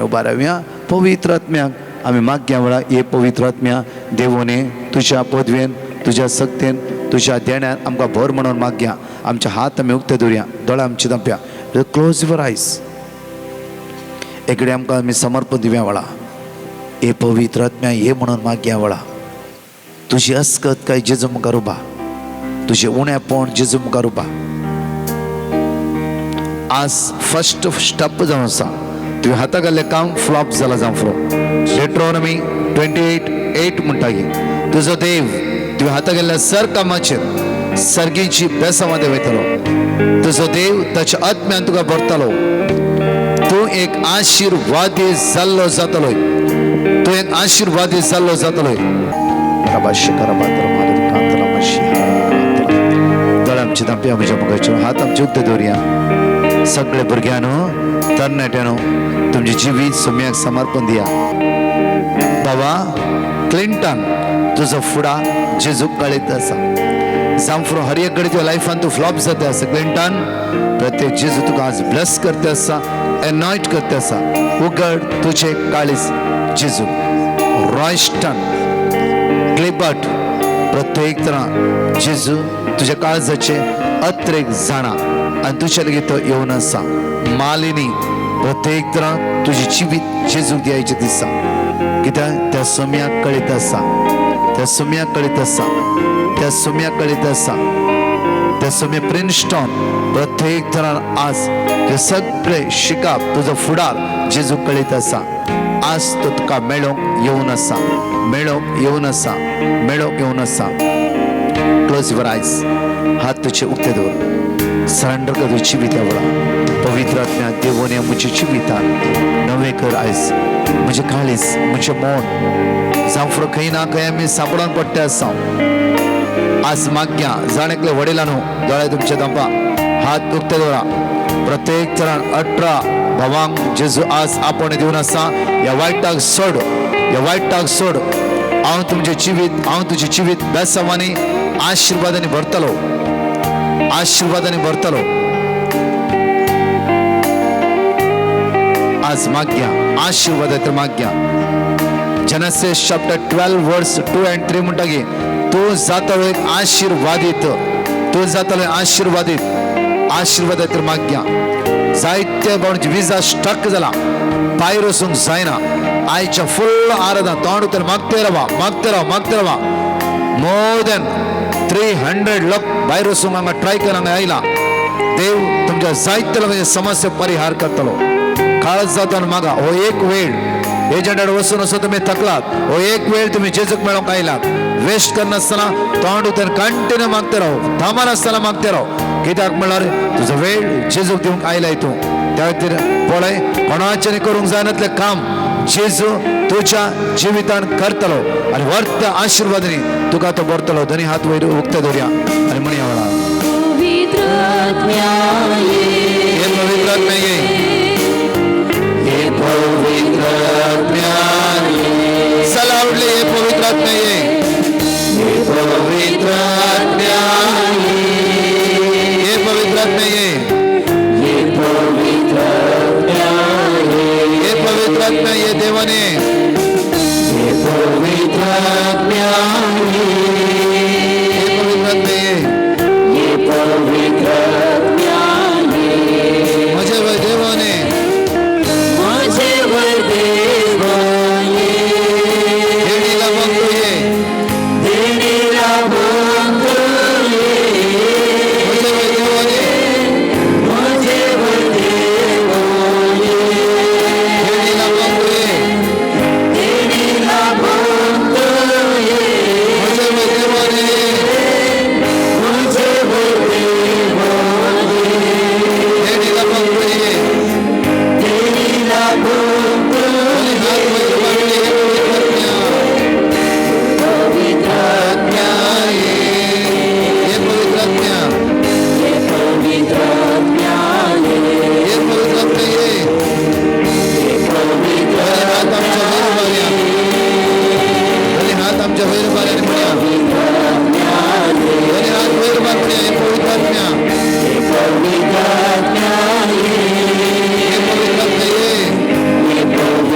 उबा रावया. पवित्र आत्म्याक आमी मागया वेळा हे पवित्र आत्म्या देवोने तुझ्या पदवेन तुझ्या सक्तेन तुझ्या देण्यात आमकां भर म्हणून मागया. आमचे हात आमी उक्ते दवरया, दोळा आमची धांपया. क्लोज युअर आयज. एकडे आमकां आमी समर्पण दिव्या वेळा हे पवित्र आत्म्या हे म्हणून मागया वेळा तुझी अस्कत काय जेजू मुखार उबा, तुझे उणेपण जेजू मुखार उबा. आज फर्स्ट स्टेप जावन आसा. तुवें हाता घाल्लें काम फ्लॉप जाला जावं फ्रो. Deuteronomy 28:8 म्हणटा की तुजो देव तुवें हाता घाल्ल्या सर कामाचेर सर्गीची बेसांवादे वयतलो. तुजो देव ताच्या आत्म्यान तुका भरतलो. तूं एक आशिर्वादी जाल्लो जातलोय. तूं एक आशिर्वादी जाल्लो जातलोय. दोळे आमचे धांपया, म्हज्या मुखाचेर हात आमचे उक्ते दवरया. सगळे भुरग्यांनो तरणाट्यानो तुमचे जिवीत सोम्याक समर्पण दिया. बाबा क्लिंटन तुजो फुडा जेजूक कळीत आसा. जांफ्रो हर एक कडेन तुज्या लायफान तूं फ्लॉप जाता आसा. क्लिंटन प्रत्येक जेजू तुका आज ब्लेस करता आसा, एनॉयट करता आसा. उगड तुझे काळीज जेजू. रॉयस्टन क्लिबट प्रत्येक तरां जेजू तुझ्या काळजाचे अत्रेक जाणा आनी तुझ्या लेगीत तो येवन आसा. मालिनी प्रत्येक तरां तुझे जिवीत जेजूक दियाचे दिसा. कित्याक त्या सोम्याक कळीत आसा, त्या सोम्याक कळीत आसा, त्या सोम्याक कळीत आसा. त्या सोम्या प्रिन्स्टॉन प्रत्येक तरान आज ते सगळे शिकाप तुजो फुडार जेजूक कळीत आसा. आज तो तुका मेळोंक येवन आसा, मेळोंक येवन आसा, मेळोंक येवन आसा. क्लोज युअर आयज. हात तुझे उक्ते दवर. सरेंडर कर तुझी जिविता वेळा. पवित्र आत्म्या देवोने म्हज्या जिवितान नवे कर आयज. म्हजे काळीज म्हजें मौन जावं फुडें खंय ना खंय आमी सांपडोन पडटे आसा. आज मागया जाण एकले वडिलांनो दोळे तुमचे धांपा, हात उक्ते दवरा. प्रत्येक तरान 18 भावांक जेजू आज आपण दिवन आसा. ह्या वायटाक सोड, ह्या वायटाक सोड. हांव तुमचें जिवीत, हांव तुजें जिवीत बेसांवांनी आशिर्वादांनी भरतलो, आशिर्वादांनी भरतलो. आज मागया आशिर्वाद मागया. जेनेसिस चॅप्टर 12 वर्स 2 and 3 म्हणटा की तूं जातलो एक आशिर्वादीत, तूं जातलो आशिर्वादीत. आशिर्वाद मागया. जायते बावणचे विजा स्टक जाला, भायर वचूंक जायना. आयच्या फुल्ल आराधना तोंड उतर मागते रावा, मागते रावा, मागते रावा. मोर देन 300 लोक भायर वचूंक हांगा ट्राय करून हांगा आयला. देव तुमच्या जायते लोकांचे समस्या परिहार करतलो. काळज जाता मागा. हो एक वेळ एजंटार वचून असो तुम्ही थकलात, हो एक वेळ तुम्ही जेजूक मेळोंक आयलात. वेस्ट करनासतना तोंड उतर कंटिन्यू मागते राहो, थांबनासतना मागते राहो. कित्याक म्हणल्यार तुजो वेळ जेजूक दिवंक आयलाय तूं. त्या खातीर पळय कोणाचें करूंक जायनातलें काम जेजू तुज्या जिवितान करतलो आनी वर्थ आशिर्वादांनी तुका तो भरतलो. दोनी हात वयर उक्ते दवरया आनी म्हणया वेळा पवित्र आत्म्या ये, पवित्र आत्म्या ये, ये पवित्र आत्म्या ये. चला आवडले ये पवित्र आत्म्या ये, ये पवित्र आत्म्या ये, ये पवित्र आत्म्या ये, ये पवित्र आत्म्या ये, ये पवित्र आत्म्या ये देवाने, ये पवित्र आत्म्या ये, ये पवित्र आत्म्या ये, ये पवित्र आत्म्या ये. माझे वय देवाने, माझे वय देवाने, देणीला बंधू ये, देणीला बंधू ये. माझे वय देवाने, माझे वय देवाने, देणीला बंधू ये, देणीला बंधू ये. माझे वय देवाने, माझे वय देवाने, देणीला बंधू ये, देणीला बंधू ये. पवित्र आत्म्या ये, ये पवित्र आत्म्या, ये पवित्र आत्म्या ये, ये पवित्र आत्म्या ये, ये पवित्र हात आमच्या वयर मारया, दोन्ही हात आमच्या वयर मारया म्हणया, दोन्ही हात वयर मार म्हणया. ये पवित्र आत्म्या, ये पवित्र आत्म्या ये, ये पवित्र आत्म्या ये, ये पवित्र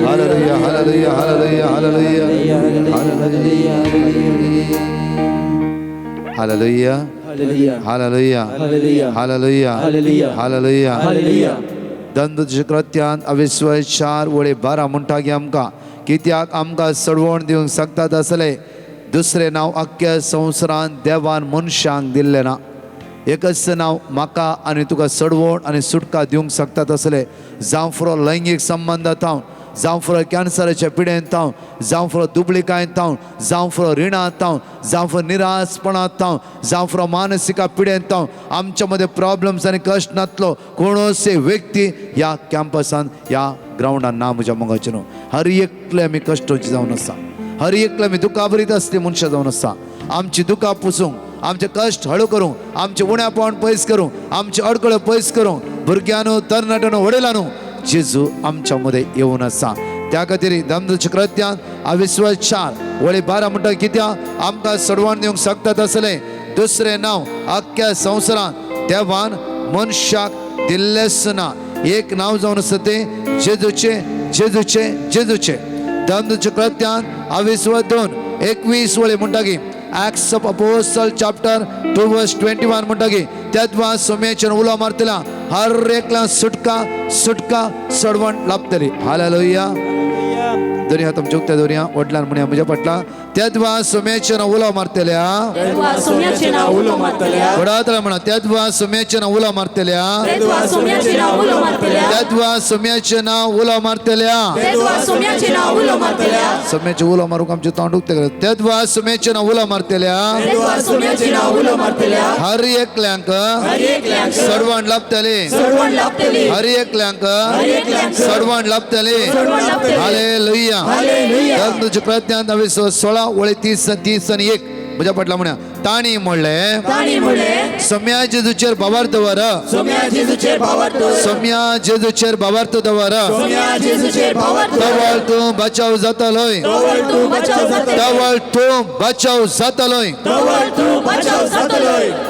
Hallelujah, hallelujah. Hallelujah Hallelujah. Hallelujah Hallelujah. Hallelujah Hallelujah. Hallelujah Hallelujah. दंदुचे कृत्यान 4:12 म्हणटा की आमकां कित्याक आमकां सडवण दिवंक शकतात असले दुसरे नाव अख्ख्या संवसारान देवान मनशांक दिल्ले ना एकच नाव म्हाका आनी तुका सडवण आनी सुटका दिवंक शकतात असले जावं फुरो लैंगीक संबंदांत हांव जावं फुरो कॅन्सराच्या पिडेंत हांव जावं फुरो दुबळिकायेंत हांव जावं फुरो रिणांत हांव जावं फुरो निरासपणांत हांव जावं फुरो मानसिका पिडेंत हांव आमच्या मध्ये प्रॉब्लेम्स आनी कश्ट नातलो कोणोसे व्यक्ती ह्या कॅम्पसांत ह्या ग्राउंडान ना म्हज्या मोगाचें न्हू हर एकले आमी कश्टाची जावन आसा हर एकले आमी दुकां भरीत आसली मनशां जावन आसा आमची दुकां पुसूंक आमचे कश्ट हळू करूंक आमचे उण्यापण पयस करूंक आमचे अडकळ्यो पयस करूंक भुरग्यांनो तरणाट्यांनो वडिलांनो जेजू आमच्या मध्ये येवन आसा त्या खातीर दंदुच्या कृत्यान 4:12 म्हणटा कित्याक आमकां सडवण दिवंक शकतात असले दुसरे नाव अख्ख्या संवसारांत देवान मनशाक दिल्लेच ना एक नाव जावन आसा ते जेजूचे जेजूचे जेजूचे दंदुच्या कृत्यान 22:21 म्हणटा की Acts of Apostle chapter 2:21 म्हणटा की तेदवा सोम्याचेर उलो मारतला हर एकला सुटका सुटका सडवण लाभतली हालेलुया दोनी हात आमच्या उक्त्या दोरया वडलान म्हणया म्हज्या फाटला तेदवा सोम्याचेर उलो मारतल्या वडातला म्हणा तेदवा सोम्याचेर उलो मारतल्या तेदवा सोम्याचें नांव उलो मारतल्या सोम्याचें उलो मारूंक आमचें तोंड उक्तें तेदवा सोम्याचें नांव उलो मारतल्या हर एकल्यांक सडवण लाभतली हर एकल्यांक सडवण लाभतली हालेलुया दंदुच्या कृत्यान 16:30-31 म्हज्या फाटला म्हणया ताणी म्हणले सोम्या जेजूचेर बाबार दवर सोम्या जेजूचेर बाबार दवर तवळ तूं बचाव जातलोय तवळ तूं बचाव जातलोय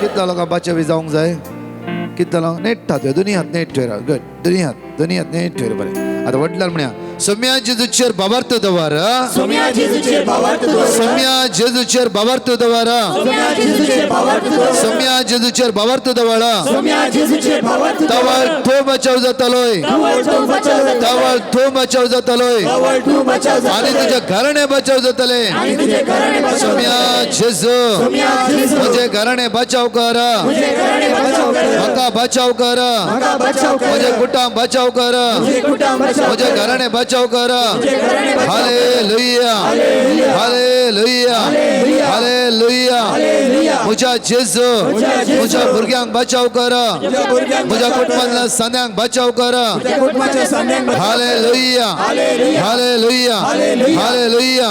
कितलो लोकांक बचाव जावंक जाय कितलो लोक नेट हात दुनियांत नेट ठेवरा गुड दुनियांत नेट ठेवरा बरें आतां वडलां म्हणया सोम्या जेजूचेर बाबार दवर सोम्या जेजूचेर बाबार दवर सोम्या जेजूचेर बाबार दवर तवळ तूं बचाव जातलोय तवळ तूं बचाव जातलोय आनी तुजे घराणे बचाव जातले सोम्या जेजू म्हजे घराणे बचाव कर म्हाका बचाव कर म्हजे कुटुंब बचाव कर म्हजे घराणे बचाव कर हालेलुया हालेलुया हालेलुया म्हज्या जेजू म्हज्या भुरग्यांक बचाव कर म्हज्या कुटुंबांतल्या सांद्यांक बचाव कर हालेलुया हालेलुया हालेलुया हालेलुया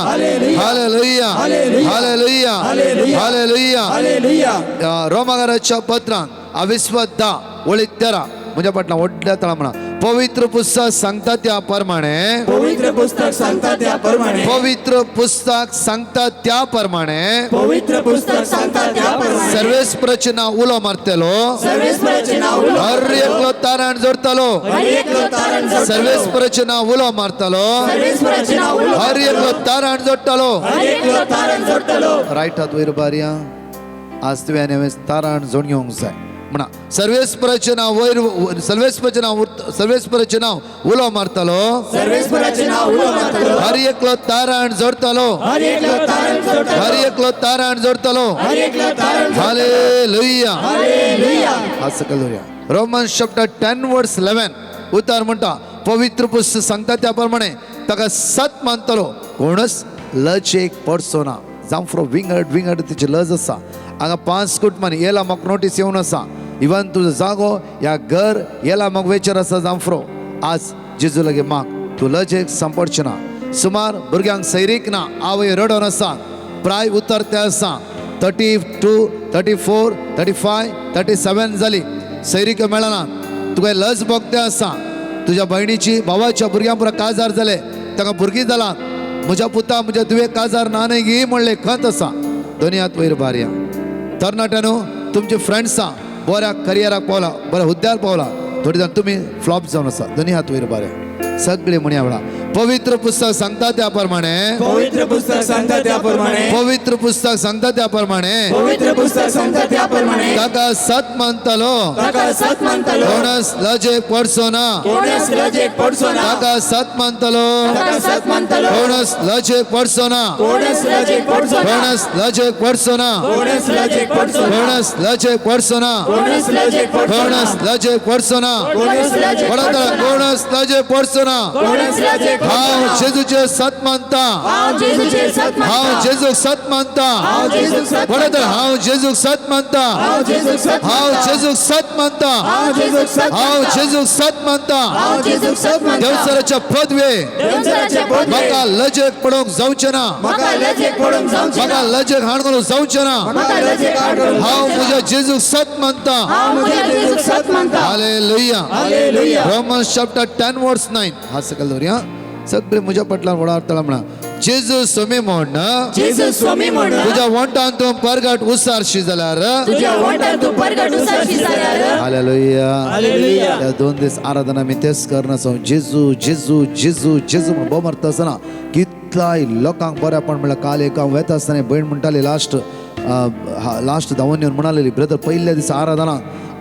हालेलुया हालेलुया रोमाकाराच्या पत्रांत 22:10 म्हज्या फाटल्यान व्हडल्या तळा म्हणा पवित्र पुस्तक सांगता त्या प्रमाणे पवित्र पुस्तक सांगता त्या प्रमाणे पवित्र पुस्तक सांगता त्या प्रमाणे पवित्र पुस्तक सांगता त्या प्रमाणे सर्वेस्पराचे नाव उलो मारतलो सर्वेस्पराचे नाव उलो हर एकलो तारण जोडतलो हर एकलो तारण जोडतलो सर्वेस्पराचे नाव उलो मारतलो सर्वेस्पराचे नाव उलो हर एकलो तारण जोडतलो हर एकलो तारण जोडतलो राईट हात वयर बारया आज तुवें आनी हांवें तारण जोड घेवंक जाय म्हणा सर्वेस्पराचे नाव वयर सर्वेस्पराचे नाव उलो मारतलो सर्वेस्पराचे नाव उलो मारतलो हर एकलो तारण जोडतलो हर एकलो तारण जोडतलो हर एकलो तारण जोडतलो हर एकलो तारण हालेलुया हालेलुया आज सकल रोमन्स चॅप्टर 10:11 उतार म्हणटा पवित्र पुस्तक सांगता त्या प्रमाणे ताका सत मानतलो कोणच लजेक पडचो ना जावं फ्रो विंगड तिची लज आसा हांगा 5 कुटुंबांनी येला म्हाका नोटीस येवन आसा इवन तुजो जागो ह्या घर येला म्हाका वेचर आसा जावं फ्रो आज जेजू लागी माग तूं लजेक सांपडचें ना सुमार भुरग्यांक सैरीक ना आवय रडोन आसा प्राय उतर ते आसा 32, 34, 35, 37 जाली सैरीक मेळना तुका लज भोगते आसा तुज्या भयणीची भावाच्या भुरग्यां पुरो काजार जाले ताका भुरगीं जाला म्हज्या पुता म्हज्या तुवें काजार ना न्ही गी म्हणलें खंत आसा दोनी हात वयर बारया तरणाट्यानो तुमचे फ्रेंड्सां बऱ्या करियराक पावला बऱ्या हुद्द्यार पावला थोडी जाण तुमी फ्लॉप जावन आसा दोनी हात वयर बारया सगळे म्हणया वेळा पवित्र पुस्तक सांगता त्याप्रमाणे पवित्र पुस्तक सांगता त्याप्रमाणे पवित्र पुस्तक सांगता त्याप्रमाणे पवित्र पुस्तक सांगता त्याप्रमाणे ताका सत म्हणतलो ताका सत म्हणतलो कोणस लजे पडसो ना कोणस लजेक पडसो ना ताका सत म्हणतलो ताका सत म्हणतलो कोणस लजे पडसो ना कोणस लजेक पडसो ना कोणस लजे पडसो ना कोणस लजेक पडसो ना कोणस लजे पडसो ना कोणस लजेक पडसो ना कोणस लजे पडसो ना कोणस लजेक वडा कोणस लजे पडसो ना कोणस लजेक हांव जेजूचे सत मानता हांव जेजूचे सत हांव म्हणता जेजूक सत मानता हांव जेजूक सत वडा हांव जेजूक सत मानता हांव जेजूक सत हांव म्हणता जेजूक सत मानता हांव जेजूक सत हांव म्हणता जेजूक सत मानता हांव जेजूक सत म्हणता देवसराच्या पदवे देवचराचे पदवे म्हाका लजेक पडोंक जावचें ना म्हाका लजेक पडूंक जावचें म्हाका ना लजेक हाड घालूंक जावचें ना म्हाका लजेक आड करूंक हांव जावचें ना. म्हज्या जेजूक सत मानता हांव म्हज्या जेजूक सत म्हणता हालेलुया हालेलुया रोमन्स चॅप्टर 10 वर्स 9 हा सकल दवरया सगळे म्हज्या पटलान व्हडा अर्थळा म्हणा जेजू सोमी म्हण जेजू स्वामी म्हण तुझ्या वंटान तूं परगट उसारशी जाल्यार तुझ्या वंटार तू परगट उसारशी जाल्यार हालेलुया हालेलुया या 2 दीस आराधना मी तेच करनासो जेजू जेजू जेजू जेजू म्हणून बो मारता आसतना कितलाय लोकांक बरेपण म्हणल्यार काल एक हांव वेता आसतना भयण म्हणटाली लास्ट धांवून येवन म्हणालेली ब्रदर पयल्या दिसा आराधना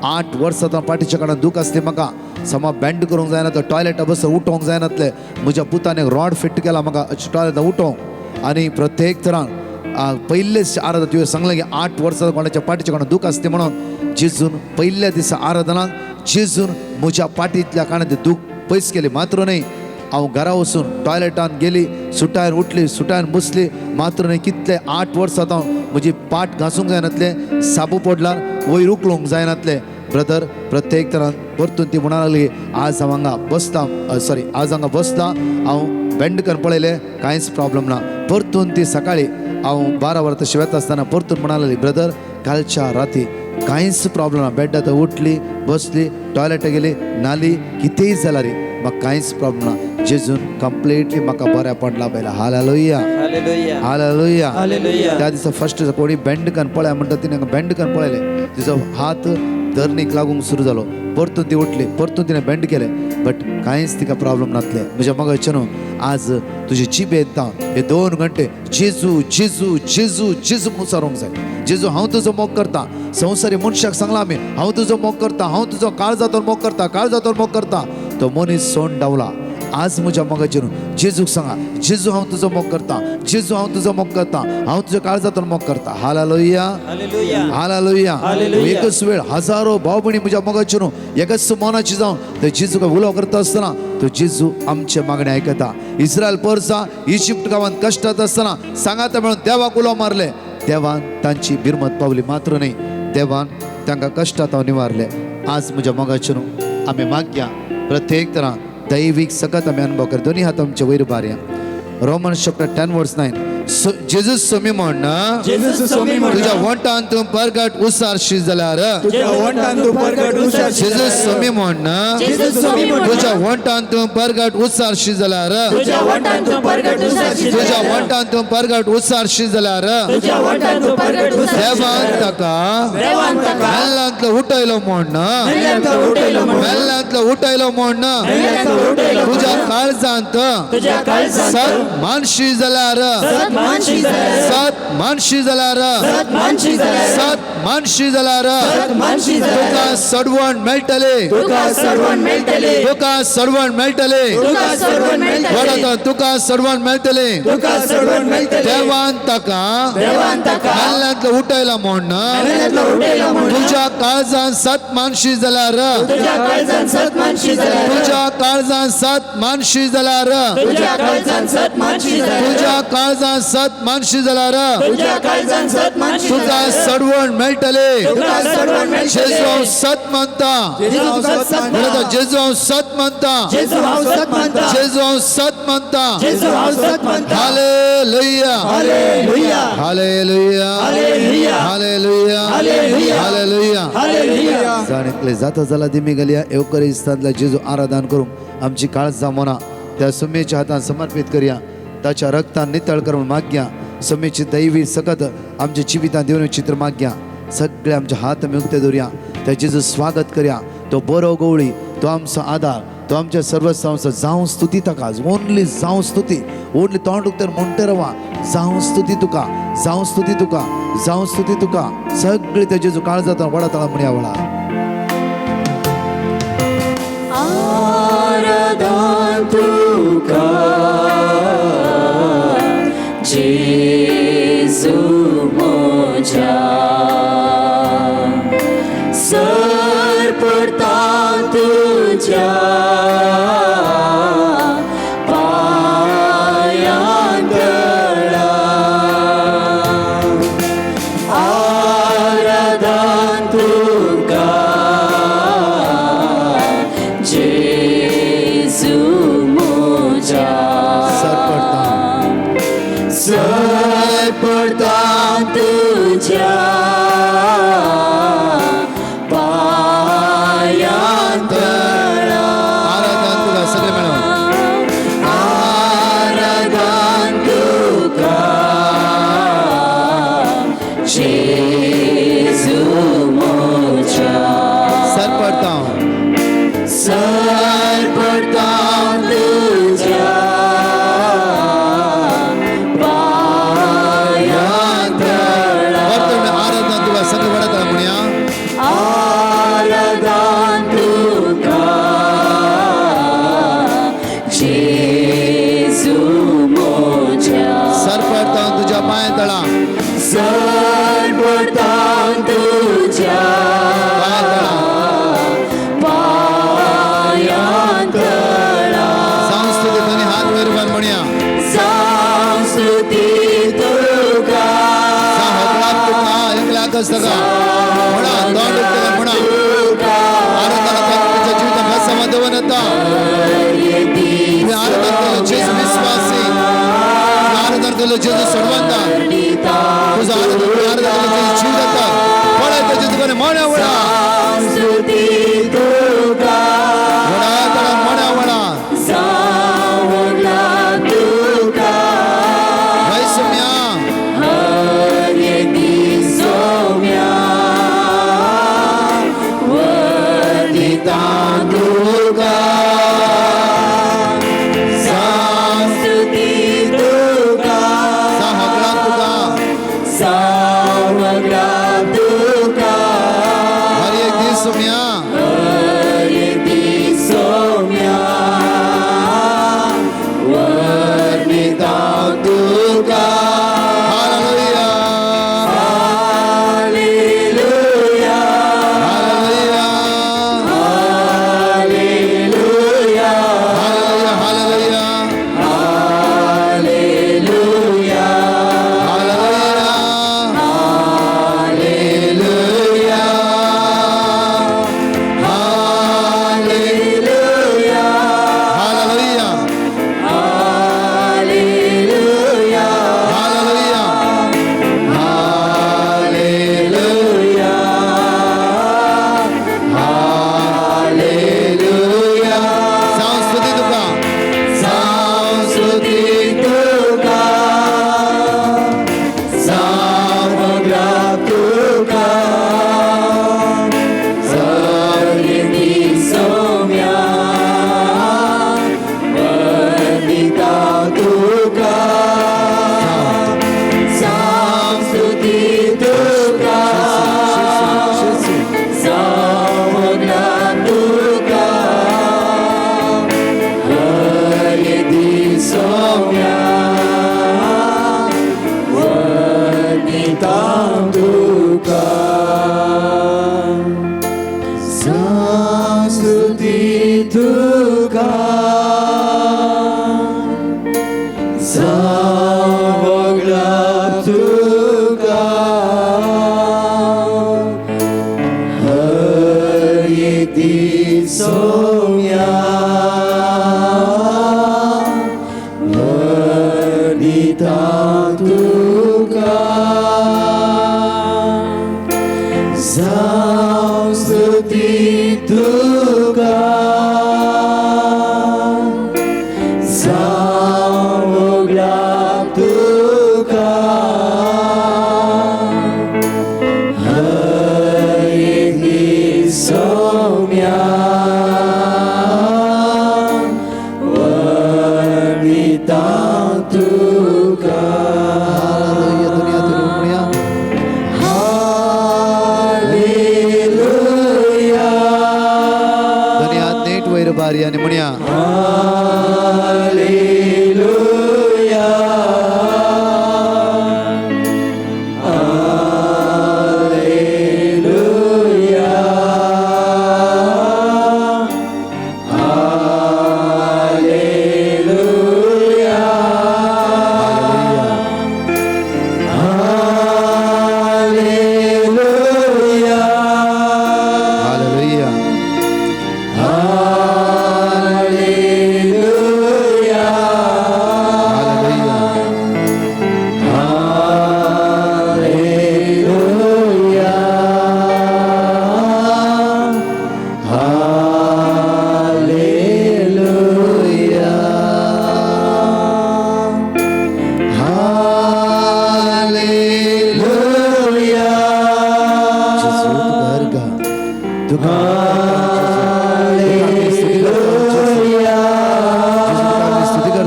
8 वर्सां पाठीच्या कडल्यान दूख आसली म्हाका समा बँड करूंक जायना तो टॉयलेटा बसर उठोवंक जायनातले म्हज्या पुतान एक रॉड फिट केला म्हाका टॉयलेटा उठोवंक आनी प्रत्येक तरान पयलेच आराधना तुवें सांगलें की 8 वर्सां कोणाच्या पाठीच्या कडल्यान दूख आसली म्हणून जेजून पयल्या दिसा आराधनाक जेजून म्हज्या पाठींतल्या काणा दूख पयस केली मात्र न्हय हांव घरा वचून टॉयलेटान गेली सुटायन उठली सुटायन बसली मात्र न्हय कितले 8 वर्सां हांव म्हजी पाट घासूंक जायनातले साबू पडल्यार वयर उखलूंक जायनातले ब्रदर प्रत्येक तरान परतून ती म्हणा लागली आज हांव हांगा बसता आज हांगा बसता हांव बेंडकन पळयलें कांयच प्रॉब्लेम ना परतून ती सकाळी हांव 12 वरां तशी वेता आसतना परतून म्हणा लागली ब्रदर कालच्या राती कांयच प्रॉब्लेम ना बेड्डात उठली बसली टॉयलेटा गेली नाली कितेंय जाल्यार रे म्हाका कांयच प्रॉब्लेम ना जेजून कंप्लिटली म्हाका बरेपण लाभयला हालेलुया हालेलुया हालेलुया हालेलुया त्या दिसा फर्स्ट कोणी बेंडकन पळय म्हणटा तिणें बेंडकन पळयलें तिचो हात धरणीक लागूंक सुरू जालो परतून ती उठली परतून तिणें बेंड केलें बट कांयच तिका प्रॉब्लेम नासलें म्हज्या मगाचे न्हू आज तुजी जीब येता हे 2 घंटे जेजू जेजू जेजू जेजू मुसारूंक जाय जेजू हांव तुजो मोग करता संवसारी मनशाक सांगला आमी हांव तुजो मोग करता हांव तुजो काळजातोर मोग करता काळजातोर मोग करता तो मनीस सोंड डावला आज म्हज्या मोगाचेर जेजूक सांगा जेजू हांव तुजो मोग करता जेजू हांव तुजो मोग करता हांव तुज्या काळजातून मोग करता हालेलुया हालेलुया हालेलुया हालेलुया. एकच वेळ हजारो भाव भयणी म्हज्या मोगाचेर एकच मोनाची जावन ते जेजूक उलो करता आसतना तो जेजू आमचे मागणे आयकता इस्रायल परसा इजिप्त गांवांत कश्टात आसतना सांगाता मेळून देवाक उलो मारले देवान तांची बिरमत पावली मात्र न्हय देवान तांकां कश्टात हांव निवारले आज म्हज्या मोगाचेर आमी मागया प्रत्येक तरां दैवीक सकत आमी अनुभव कर दोनी हात आमचे वयर बारया रोमन्स चॅप्टर 10 वर्स 9 जेजू सोमी म्हण जेजू स्वामी म्हण तुझ्या वंटान तूं परगट उसारशी जाल्यार तुझ्या वंटान तू परगट उसारशी जेजू सोमी म्हण जेजू स्वामी म्हण तुझ्या वंटान तूं परगट उसारशी जाल्यार तुझ्या वंटान तू परगट उसारशी तुझ्या वंटान तूं परगट उसारशी जाल्यार तुझ्या वंटान तू परगट उसारशी देवान ताका देवान ताका मेल्लांतलो उठयलो म्हण मेल्ल्यांतलो उठयलो म्हण मेल्लांतलो उठयलो म्हण मेल्ल्यांतलो उठयलो म्हण तुझ्या काळजांत तुझ्या काळजांत सत मानशी जाल्यार सत मानशी जाल्यार सत मानशी जाल्यार सत मानशी जाल्यार सत मानशी जाल्यार सत मानशी जाल्यार तुका सडवण मेळटले तुका सर्वण मेळटले तुका सडवण मेळटले तुका सर्वण मेळटले वडा तुका सडवण मेळटले तुका सर्वण मेळटले देवान ताका देवान ताका मेल्ल्यांतलो उठयला म्हण मेल्ल्यांतलो उठयलो म्हण तुझ्या काळजांत सत मानशी जाल्यार तुझ्या काळजांत सत मानशी जाल्यार तुझ्या काळजांत सत मानशी जाल्यार तुझ्या काळजांत सत मानशी जाल्यार तुझ्या काळजांत सत मानशी जाल्यार तुझ्या काळजांत सत मानशी तुका जाल्यार सडवण मेळटले तुका सर्वण मेळटले जेजू हांव सत मानता जेजू हांव सत म्हणटा मानता जेजू हांव सत मानता जेजू हांव सत मानता जेजू हांव सत मानता जेजू हांव सत मानता हालेलुया हालेलुया हालेलुया हालेलुया हालेलुया हालेलुया हालेलुया हालेलुया जाणेकले जाता जाल्यार दिमी गेल्या एवकरिस्तांतल्या जेजू आराधन करूंक आमची काळजां मना त्या सुमेच्या हातान समर्पित करया ताच्या रक्तान नितळ करून मागया सुमेची दैवी सकत आमच्या जिवितांत देऊन चित्र मागया सगळे आमचे हात आमी उक्ते दवरया त्या जेजू स्वागत करया तो बरो गवळी तो आमचो आदार तो आमच्या सर्व संस्था जावं स्तुती ताका ओनली जावं स्तुती ओनली तोंड उक्तर म्हणटे रवा जावं स्तुती तुका जावं स्तुती तुका जावं स्तुती तुका सगळे तेजे जो काळ जाता वडा तळा म्हणया वडा आराधन तुका जेजू मोजा सर पडता तुझ्या पायांतळा आराधन तुका जेजू मोजा सर पडता तुझ्या पायांतळा आराधन तुका सगळे मिळून आराधन तुका जेजू मोजा सर पडता तुझ्या पायांतळा वर्तमान आराधना तुका सगळे वडा तळा म्हणया आराधन तुका जेजू मोजा सर पडता तुझ्या पाय तळा सर पडता तुझ्या पायांतळा संस्कृती दोन्ही हात वर वर म्हणया संस्कृती तुका तुका एकल्या सगळा म्हणा तोंड उक्तर म्हणा आराधना तुझ्या जीवित भाषामध्ये वनता आराधना जेजू विश्वासी आराधना केलं जेजू सोडवंता तुझा आराधना केलं जीव देता पळायचं जेजू कोणी म्हणा वडा संस्कृती तुका वडा तळा म्हणा वडा सावला तुका भाई सुम्या हरेती सौम्या वर्धिता तुका संस्कृती तुका साहा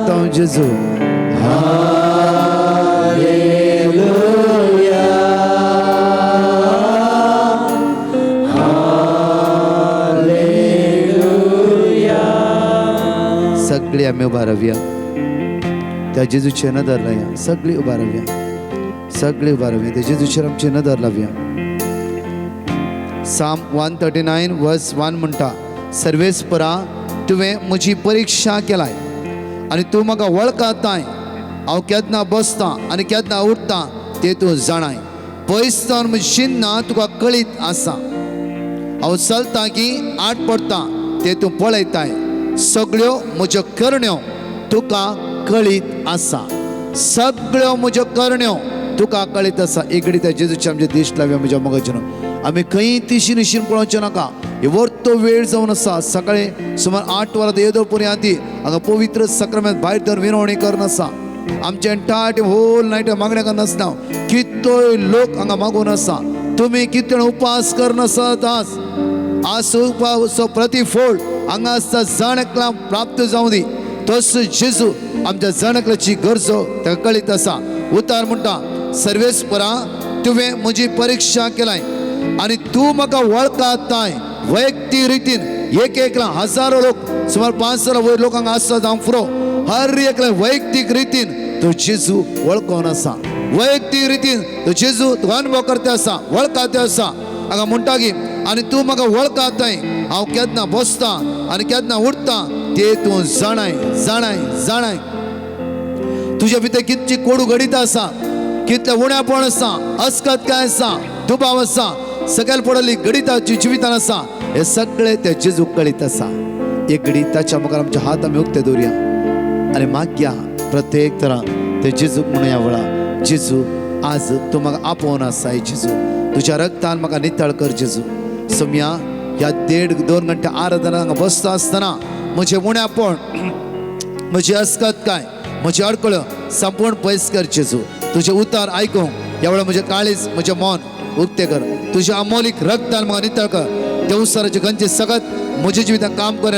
करता हूँ जेजू. सगळी आम्ही उभा राहूया. त्या जेजूचे नदर लावया. सगळी उभा राहूया. सगळी उभा राहूया. त्या जेजूचे आमचे नदर लावया. साम 139 वर्स 1 म्हणटा, सर्वेस्परा तुवें म्हजी परीक्षा केलाय आनी तूं म्हाका वळखताय. हांव केदना बसतां आनी केदना उठतां तें तूं जाणाय. पयसतावन म्हजी चिन्नां तुका कळीत आसा. हांव चलतां की आट पडटां तें तूं पळयताय. सगळ्यो म्हज्यो करण्यो तुका कळीत आसा. सगळ्यो म्हज्यो करण्यो तुका कळीत आसा. एक त्या जेजूचे आमचे देश लावया म्हज्या मगजून. आमी खंय तिशीन इशीन पळोवचें नाका. व्हरतो वेळ जावन आसा. सकाळी सुमार 8 वरां येदो पर्यंत आदी हांगा पवित्र सक्रामेंत भायर धरून विनवणी करन आसा. आमचे एंटायर होल नायट मागण्या करन आसना. कितलोय लोक हांगा मागून आसा. तुमी कितले जाण उपास करन आसात आज उपास प्रतिफळ हांगा आसता जाणेकलां प्राप्त जावं दी. तसो जेजू आमच्या जाणेकल्याची गरज ताका कळीत आसा. उतार म्हणटा, सर्वेस्परा तुवें म्हजी परीक्षा केलाय आनी तूं म्हाका वळखताय. वैयक्तीक रितीन एक एकला हजारो लोक सुमार 500 वयर लोक हांगा आसतात हांव फुरो. हर एकल्या वैयक्तीक रितीन तो जेजू वळखून आसा. वैयक्तीक रितीन तो जेजू तुका अनुभव करता आसा, वळखता आसा. हांगा म्हणटा की आनी तूं म्हाका वळखताय. हांव केदना बसतां आनी केदना उठतां तें तूं जाणाय जाणाय जाणाय. तुज्या भितर कितची कोडू घडीत आसा, कितले उण्यापण आसा, अस्कत काय आसा, दुबाव आसा, सकयल पडली गणिता जिवितान आसा. हे सगळे त्या जेजू कळीत आसा. एक घडी ताच्या मुखार आमचे हात आमी उक्ते दवरया आनी मागया प्रत्येक तरां ते जेजूक म्हणूया वळा, जेजू आज तूं म्हाका आपोवन आसा. जेजू तुज्या रक्तान म्हाका नितळ कर. जेजू सोम्या ह्या 1.5-2 घंटे आराधना हांगा बसता आसतना म्हजें उण्यापण, म्हजी अस्कत काय, म्हजी अडकळ्यो संपूर्ण पयस कर. जेजू तुझे उतार आयकूंक ह्या वेळा म्हजें काळीज, म्हजें मन उक्ते कर. तुझ्या अमोलीक रक्तान म्हाका नितळ कर. देवसाराचे खंयचे सगत म्हज्या जिवितांत काम कर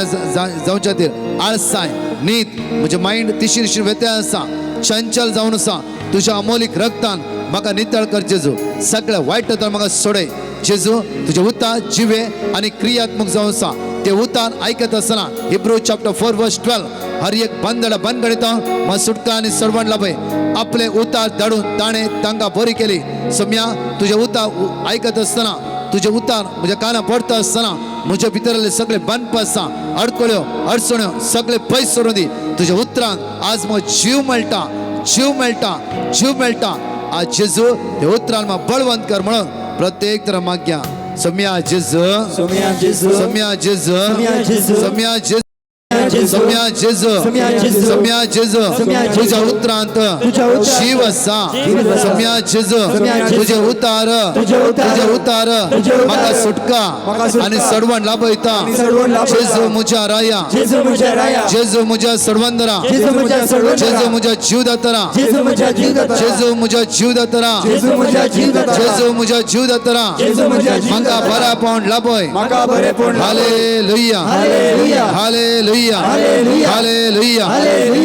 जावच्या खातीर आळसाय न्हीद म्हजे मायंड तिशीर व्यत्यय आसा, चंचल जावन आसा. तुझ्या अमोलीक रक्तान म्हाका नितळ कर. जेजू सगळ्या वायट तर म्हाका सोडय. जेजू तुझे उतार जिवे आनी क्रियात्मक जावन आसा. ते उतार आयकत आसतना हिब्रू चॅप्टर 4 वर्स 12 हर एक बंद गणिता म्हाका सुटका आनी सडवण लाभय. आपले उतार धाडून ताणें तांकां बरी केली. सोम्या तुझे उतार आयकत आसतना, तुझे उतार म्हज्या काना पडटा आसतना म्हज्या भितरले सगळे बंद आसा, अडकळ्यो अडचण्यो सगळे पयस सोडून दी. तुझ्या उतरांक आज म्हजो जीव मेळटा, जीव मेळटा, जीव मेळटा. आज जेजू ते उतरान म्हाका बळवंत कर म्हणून प्रत्येक तरां मागया. सोम्या जेजू, सोम्या जेजू, सोम्या जेजू, सोम्या जेजू, सोम्या जेजू, सोम्या जेजू, सोम्या जेजू, सोम्या जेजू, सोम्या जेजू, तुझ्या उतरांत तुझ्या उतरांत जीव आसा. जीव आसा. सोम्या जेजू, सोम्या जेजू, तुझे उतार, तुझे उतार, तुझे उतार तुझे उतार, म्हाका सुटका म्हाका सुटका आनी सडवण लाभयता. आनी सडवण लाभयता. जेजू म्हज्या राया, जेजू म्हज्या राया, जेजू म्हज्या सडवंदरा, जेजू म्हज्या सडवंदरा, जेजू म्हज्या जीवदातरा, जेजू म्हज्या जीवदातरा, जेजू म्हज्या जीवदातरा, जेजू म्हज्या जीवदातरा, जेजू म्हज्या जीवदातरा जेजू म्हज्या म्हाका जीवदातरा, बरा पावंड लाभय. म्हाका बरेपण लाभय. हालेलुया, हालेलुया, हालेलुया, हालेलुया, हालेलुया, हालेलुया,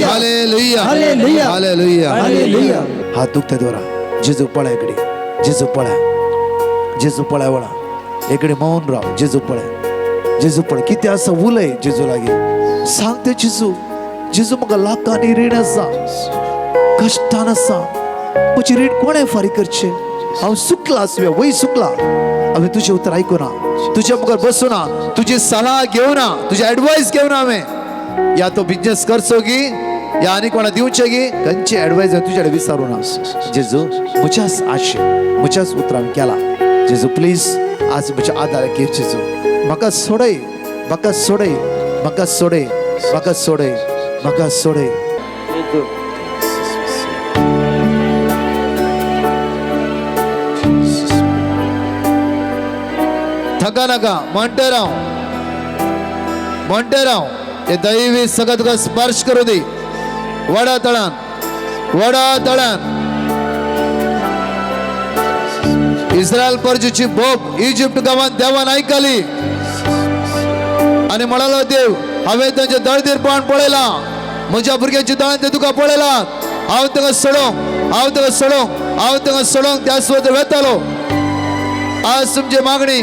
हालेलुया, हालेलुया, हालेलुया. हालेलुया. हात दुखता दवरा. जेजू पळय इकडे, जेजू पळय, जेजू पळय वळा. इकडे मौन राव. जेजू पळय, जेजू पळय. कितें आसा उलय जेजू लागीं. सांग ते जेजू, जेजू म्हाका लाखांनी रीण आसा, कश्टान आसा. म्हजी रीण कोणें फारीक करचें? हांव सुकला आसुया, वय सुकला. हांवें तुजें उतर आयकुना, तुज्या मुखार बसूना, तुजी सलाह घेवना, तुजी एडवायस घेवना. हांवें या तो बिझनेस करचो की या आनी कोणा दिवचे की खंयची एडवायस तुजे कडेन विचारूं ना. जेजू म्हज्याच आशे, म्हज्याच उतरां केला. जेजू प्लीज आज म्हज्या आदार घे. जेजू म्हाका सोडय, म्हाका सोडय, म्हाका सोडय, म्हाका सोडय, म्हाका सोडय. थका नाका, म्हणटे राव, म्हणटे राव. हे दैवी सगळं तुका स्पर्श करू दी. वडा तळान, वडा तळान. इस्रायल परजूची बोब इजिप्त गावात देवान ऐकली आणि म्हणालो, देव हांवें तांचे दळदीरपण पळयलां, म्हज्या भुरग्यांची दान ते तुका पळयला हांव तांकां सोडोंक त्या सुवातेर वेतालो आज तुमची मागणी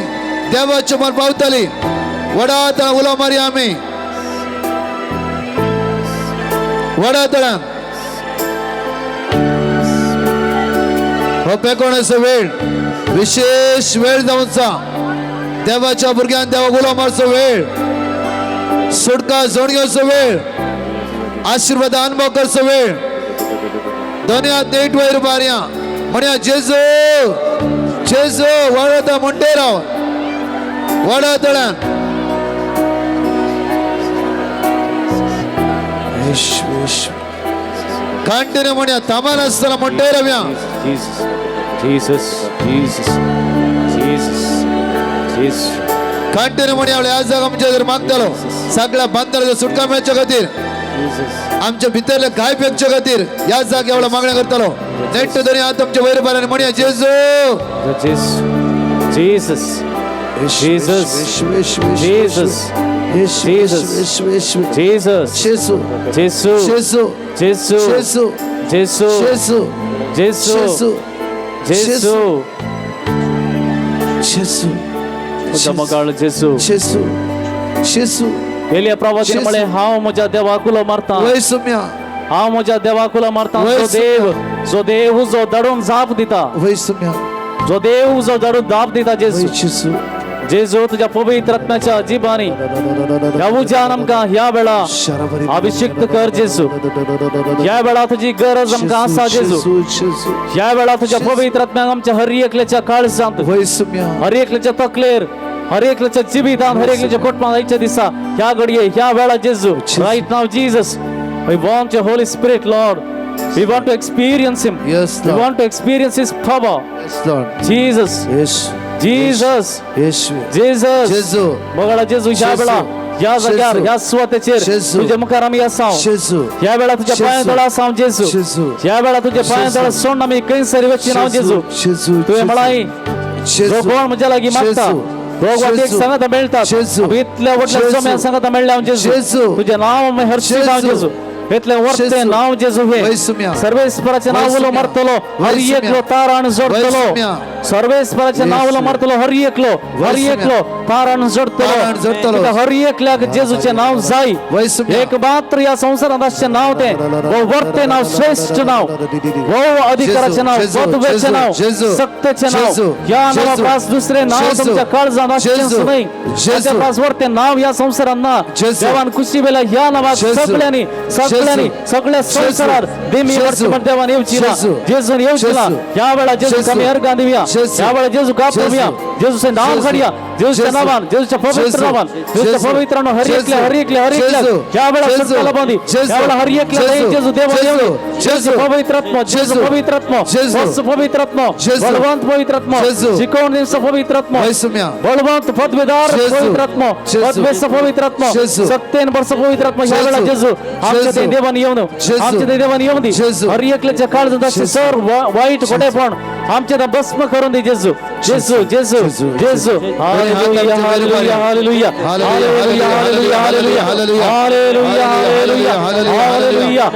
देवाच्या मुखार पावतली वडा तळांक उलो मारया आमी वडा तळांक हो पेकोवण्याचो वेळ विशेष वेळ जावचा देवाच्या भुरग्यांक देवाक उलो मारचो वेळ सुटका जोड घेवचो वेळ आशीर्वाद अनुभव करचो वेळ दोनी हात नेट वयर मारया म्हणया जेजू जेजू वडा म्हणटे राव वडा तळांक कंटिन्यू म्हणया थांबा नासतना म्हणटे रावया Jesus, Jesus, Jesus, Jesus, continue म्हणया आज आमच्या जर मागतालो सगळ्या बंदराच्या सुटका मेळच्या खातीर Jesus, आमच्या भितरले घाय पेकच्या खातीर ह्या जागे एवढा मागण्या करतालो नेट दोनी हात आमच्या वयर मारयानी म्हणया जेजू Jesus, Jesus, Jesus, Jesus, Jesus, शेसू Jesus, शेसू Jesus, शेसू Jesus, शेसू Jesus, शेसू Jesus, शेसू उदमगाळ जेसू शेसू शेसू Elia प्रवादीन म्हळे हांव म्हज्या देवाक उलो मारता वय सुम्या हांव म्हज्या देवाक उलो मारता वय जो देव जो दडून जाप दिता वय सुम्या जो देव जो दडून जाप दिता वय जेसू शेसू जेजू तुझ्या पवित्र आत्म्याच्या जिबानी ह्या उज्यान आमकां ह्या वेळा अभिषेक कर जेजू ह्या वेळा तुझी गरज आमकां आसा जेजू ह्या वेळा तुझ्या पवित्र आत्म्याक आमच्या हर एकल्याच्या काळजांत वय सुम्या हर एकल्याच्या तकलेर हर एकल्याच्या जिबितांत हर एकल्याच्या कुटुंबात आयच्या दिसा ह्या घडये ह्या वेळा जेजू राईट नाव Jesus we want your Holy Spirit Lord we want to experience him Yes, we Lord. Want to experience his power Yes, Lord. Jesus Yes. Jesus Yeshu Jesus जेजू बघा जेजू ह्या वेळा ह्या जाग्यार ह्या सुवातेचेर जेजू. तुझ्या मुखार आमी आसाव जेजू ह्या वेळा तुझ्या जेजू. पांया तळा आसाव जेजू जेजू. ह्या वेळा तुझ्या पांया जेजू. तळा सोडून आमी खंयसर वचची नाव जेजू जेजू तुवें म्हळाय जो कोण म्हज्या लागीं मागता जेजू. दोग वाटेक जेजू. सांगाता मेळटात जेजू. आमी इतल्या व्हडल्या जेजू. सोम्यान सांगाता मेळ्ळे हांव जेजू जेजू. तुझें नांव आमी हरशीं नांव जेजू. जेजू इतले वर्ते जेजू. नांव जेजू हे वैसुम्या. सर्वेस्पराचें नांव उलो वैसुम्या. मारतलो हर वैसुम्या. एकलो तारान जोडतलो वैसुम्या. सर्वेस्पराचें नांव उलो येशू. मारतलो हर एकलो वैसुम्या. तारान तारान जोडतलो जोडतलो. कित्याक हर एकल्याक जेजूचें नांव जाय वैसुम्या. एक मात्र ह्या संवसारांत आसचें नांव तें वो वर्ते नांव श्रेष्ठ नांव वो अधिकाराचें नांव जेजू. पदवेचें जेजू. नाव जेजू. सत्तेचें नाव जेजू. ह्या नांवा जेजू. पास दुसरें नांव जेजू. तुमच्या काळजांत आसचेंच जेजू. न्हय जेजू. ताच्या पास वर्ते नांव ह्या संवसारांत ना जेजू. देवान खुशी वेल्या ह्या नांवाक जेजू. सगळ्यांनी सगळ्या संवसारांत देमी जेजू. वर्ष पण देवान येवची ना जेजू. जेजून येवची ना जेजू. ह्या वेळा जेजू जेजू. आमी अर्गां दिवया जेजू. ह्या वेळा जेजू कापया जेजू. जेजूचें नांव जेजू. काडया जेजूच्या जेजू. नांवान जेजूच्या पवित्र जेजू. नांवान जेजूच्या जेजू. पवित्र नांव हर जेजू. एकल्या जेजू. ह्या वेळा जेजू. सुटकाला बांदी जेजू. ह्या वेळा हर एकल्या जेजू. जेजू देवान जेजू. येवनी जेजू जेजू. पवित्रात्मा जेजू जेजू. पवित्रात्मा जेजू. वत्स पवित्रात्मा जेजू. बलवंत पवित्रात्मा जेजू. शिकवण दिवस पवित्रात्मा वैसुम्या. बलवंत पदवेदार जेजू. पवित्रात्मा जेजू. पदवेस पवित्रात्मा जेजू. सत्तेन वर्ष पवित्रात्मा ह्या वेळा जेजू. जेजू आमच्या ते जेजू. देवान येवन जेजू. आमच्या ते देवान येवन दी जेजू. हर एकल्याच्या काळजांत आसचे जेजू. सर वाईट घोडेपण आमचे ते भस्म करून दी जेजू जेजू जेजू जेजू. जेजू हालेलुया हालेलुया हालेलुया हालेलुया हालेलुया हालेलुया हालेलुया हालेलुया हालेलुया hallelujah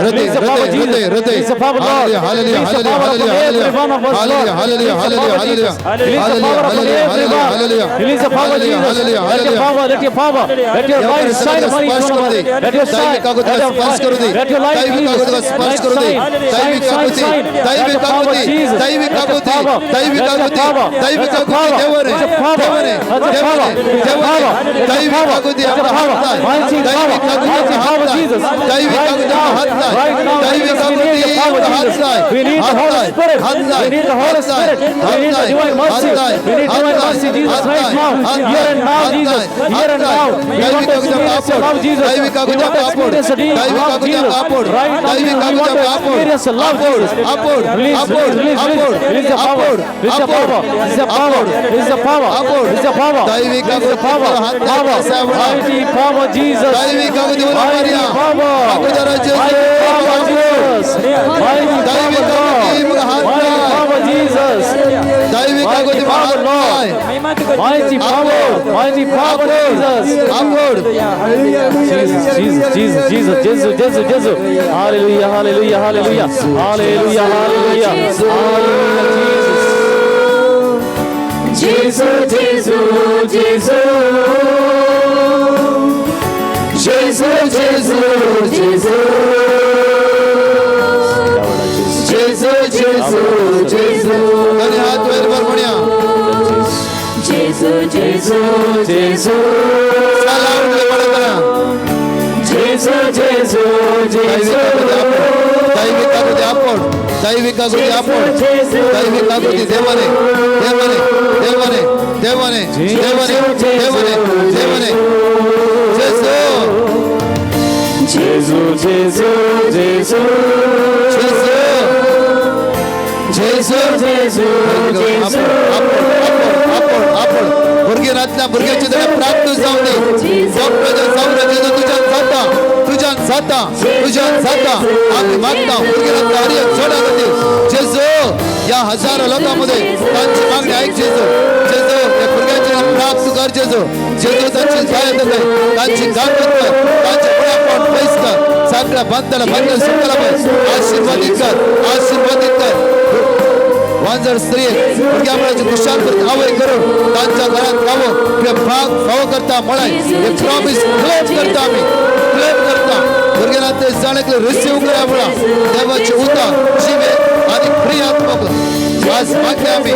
release the power Jesus release the power Lord release the power upon every one of us Lord release the power Jesus release the power upon everyone release the power Jesus let your power let your light shine upon each one of us let your shine let your light Jesus light shine shine let the power Jesus let the power let the power let the power let the power let the power let the power let the power mighty power Jesus right now Jesus we need the power Jesus we need the Holy Spirit we need the Holy Spirit we need the divine mercy we need divine mercy Jesus right now here and now Jesus here and now we want to experience your love Jesus we want to experience the deep love Jesus right now Jesus we want to experience the love Jesus release the power release the power release the power release the power release the power release the power mighty power Jesus mighty power mighty power Jesus mighty power Jesus दैविक Mighty आगोदी power, Lord. Mighty power, mighty power, Jesus. आपोड Jesus, Jesus, Jesus, Jesus, Jesus. Hallelujah, hallelujah, hallelujah. Hallelujah, hallelujah. Hallelujah, Jesus. Jesus, Jesus, Jesus. Jesus, Jesus, Jesus. Jesus, दोन्ही हात वर वर म्हणूया Jesus, Jesus, Jesus. चला उठले बडे करा Jesus, Jesus, Jesus. दैविक आगोदी आपोड दैविक आगोदी आपोड दैविक आगोदी देवाने देवाने देवाने देवाने देवाने देवाने देवाने Jesus, Jesus, Jesus. जेसू जेसू आपण भुरगे रातल्या भुरग्याची तरी प्राप्त जाऊ दे तुझ्यान जाता आम्ही मागता भुरगे रातल्या हरिय जोडा दे जेसू या हजारो लोकांमध्ये त्यांची मागणी ऐक जेसू जेसू या भुरग्याची प्राप्त कर जेसू जेसू त्यांची सहायता कर त्यांची गाठ कर त्यांचे पडापड पैस कर सगळ्या बंदला बंदल सुटला आशीर्वादित कर वांजर स्त्री भुरग्यामुळे खुशाल आवय करून त्यांच्या घरात राहावं किंवा भाग फाव करता म्हणाय हे प्रॉमिस क्लेम करता आम्ही क्लेम करता भुरग्यांना ते जाणकले रिसीव करा म्हणा देवाचे उद्धार शिवे आणि प्रियात्मक आज मागणे आम्ही